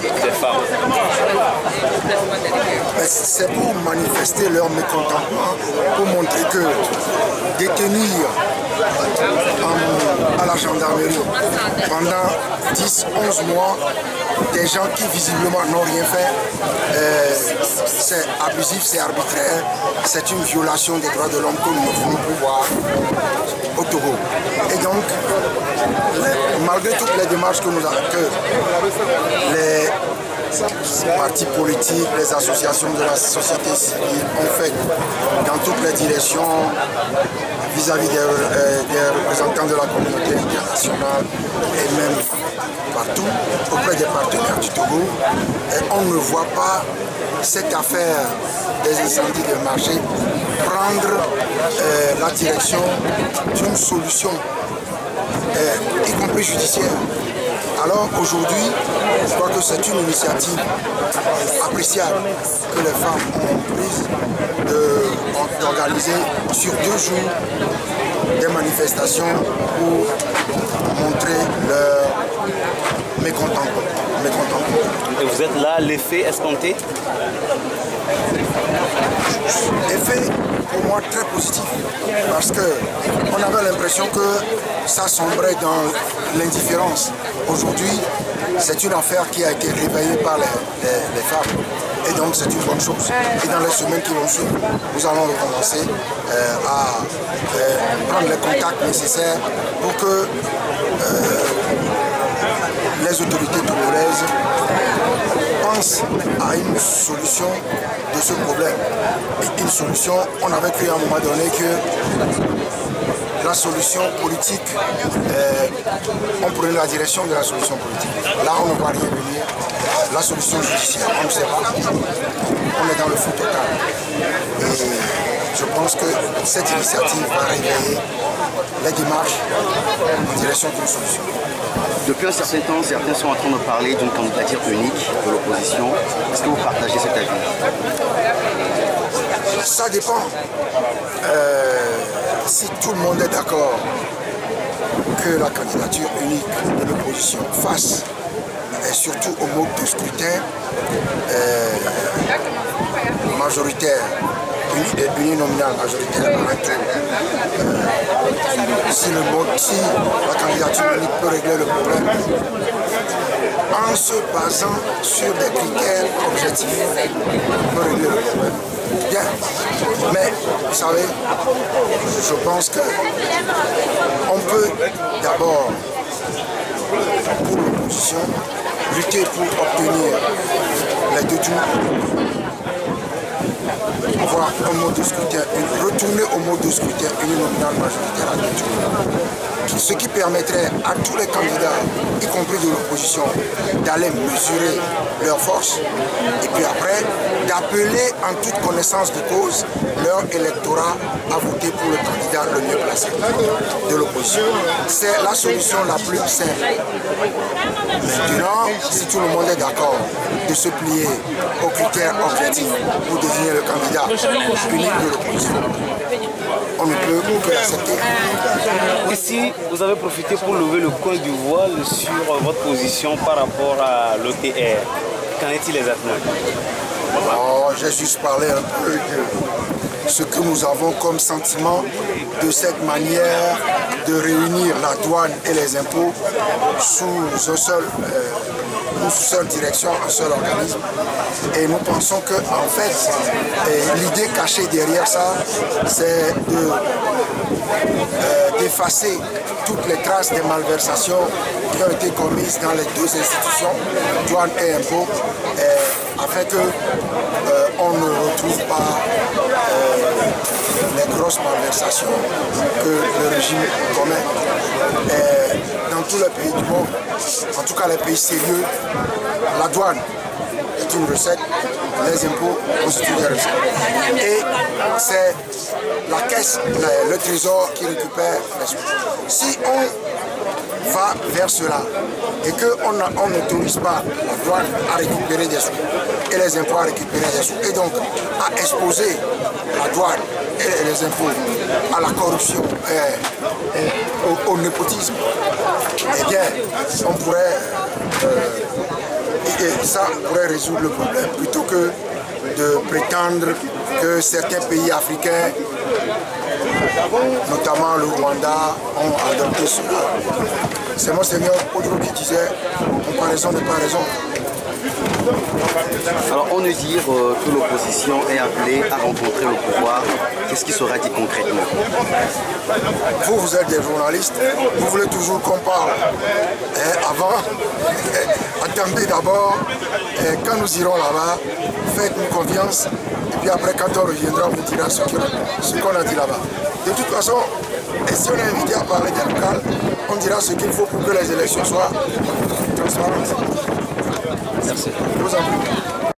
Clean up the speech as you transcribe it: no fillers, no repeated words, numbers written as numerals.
des femmes? C'est pour manifester leur mécontentement, pour montrer que détenir à la gendarmerie pendant 10-11 mois des gens qui visiblement n'ont rien fait, c'est abusif, c'est arbitraire, c'est une violation des droits de l'homme que nous ne voulons plus voir au Togo. Et donc, malgré toutes les démarches que les partis politiques, les associations de la société civile ont fait dans toutes les directions vis-à-vis des représentants de la communauté internationale et même partout auprès des partenaires du Togo, et on ne voit pas cette affaire des incendies de marché prendre la direction d'une solution, y compris judiciaire. Alors aujourd'hui, je crois que c'est une initiative appréciable que les femmes ont prise d'organiser sur 2 jours des manifestations pour montrer leur mécontentement. Et vous êtes là, l'effet escompté? Effet pour moi très positif, parce qu'on avait l'impression que ça sombrait dans l'indifférence. Aujourd'hui, c'est une affaire qui a été réveillée par les femmes, et donc c'est une bonne chose. Et dans les semaines qui vont suivre, nous allons recommencer à prendre les contacts nécessaires pour que les autorités togolaises pensent à une solution de ce problème. Et une solution, on avait cru à un moment donné que la solution politique, on prenait la direction de la solution politique. Là, on ne va rien venir. La solution judiciaire, on ne sait pas. On est dans le flou total. Et je pense que cette initiative va réveiller les démarches en direction d'une solution. Depuis un certain temps, certains sont en train de parler d'une candidature unique de l'opposition. Est-ce que vous partagez cet avis? Ça dépend. Si tout le monde est d'accord que la candidature unique de l'opposition face, et surtout au mode de scrutin majoritaire, uninominal majoritaire, si la candidature unique peut régler le problème en se basant sur des critères objectifs, peut régler le problème. Bien, mais vous savez, je pense qu'on peut d'abord, pour l'opposition, lutter pour obtenir les 2 tours, avoir un mode de scrutin, retourner au mode de scrutin uninominal majoritaire à 2 tours. Ce qui permettrait à tous les candidats, y compris de l'opposition, d'aller mesurer leurs forces et puis après d'appeler en toute connaissance de cause leur électorat à voter pour le candidat le mieux placé de l'opposition. C'est la solution la plus simple. Maintenant, si tout le monde est d'accord de se plier aux critères objectifs pour désigner le candidat unique de l'opposition, on ne peut que l'accepter. Ici, vous avez profité pour lever le coin du voile sur votre position par rapport à l'OTR. Qu'en est-il exactement? Oh, j'ai juste parlé un peu de ce que nous avons comme sentiment de cette manière de réunir la douane et les impôts sous une seule direction, un seul organisme. Et nous pensons que, en fait, l'idée cachée derrière ça, c'est d'effacer toutes les traces des malversations qui ont été commises dans les 2 institutions, douane et impôts, afin que on ne retrouve pas les grosses malversations que le régime commet. Dans tous les pays du monde, en tout cas les pays sérieux, la douane est une recette, les impôts constituent des recettes. Et c'est la caisse, le trésor qui récupère les sous. Si on va vers cela et qu'on n'autorise pas la douane à récupérer des sous et les impôts à récupérer des sous, et donc à exposer la douane et les impôts à la corruption et au népotisme, eh bien, on pourrait Et ça pourrait résoudre le problème plutôt que de prétendre que certains pays africains, notamment le Rwanda, ont adopté cela. C'est Monseigneur Odro qui disait comparaison n'est pas raison. Alors on nous dit que l'opposition est appelée à rencontrer le pouvoir. Qu'est-ce qui sera dit concrètement? Vous êtes des journalistes, vous voulez toujours qu'on parle. Avant, attendez d'abord, quand nous irons là-bas, faites-nous confiance. Et puis après, quand on reviendra, on vous dira ce qu'on a dit là-bas. De toute façon, si on est invité à parler des locales, on dira ce qu'il faut pour que les élections soient transparentes. Merci. Je vous en prie.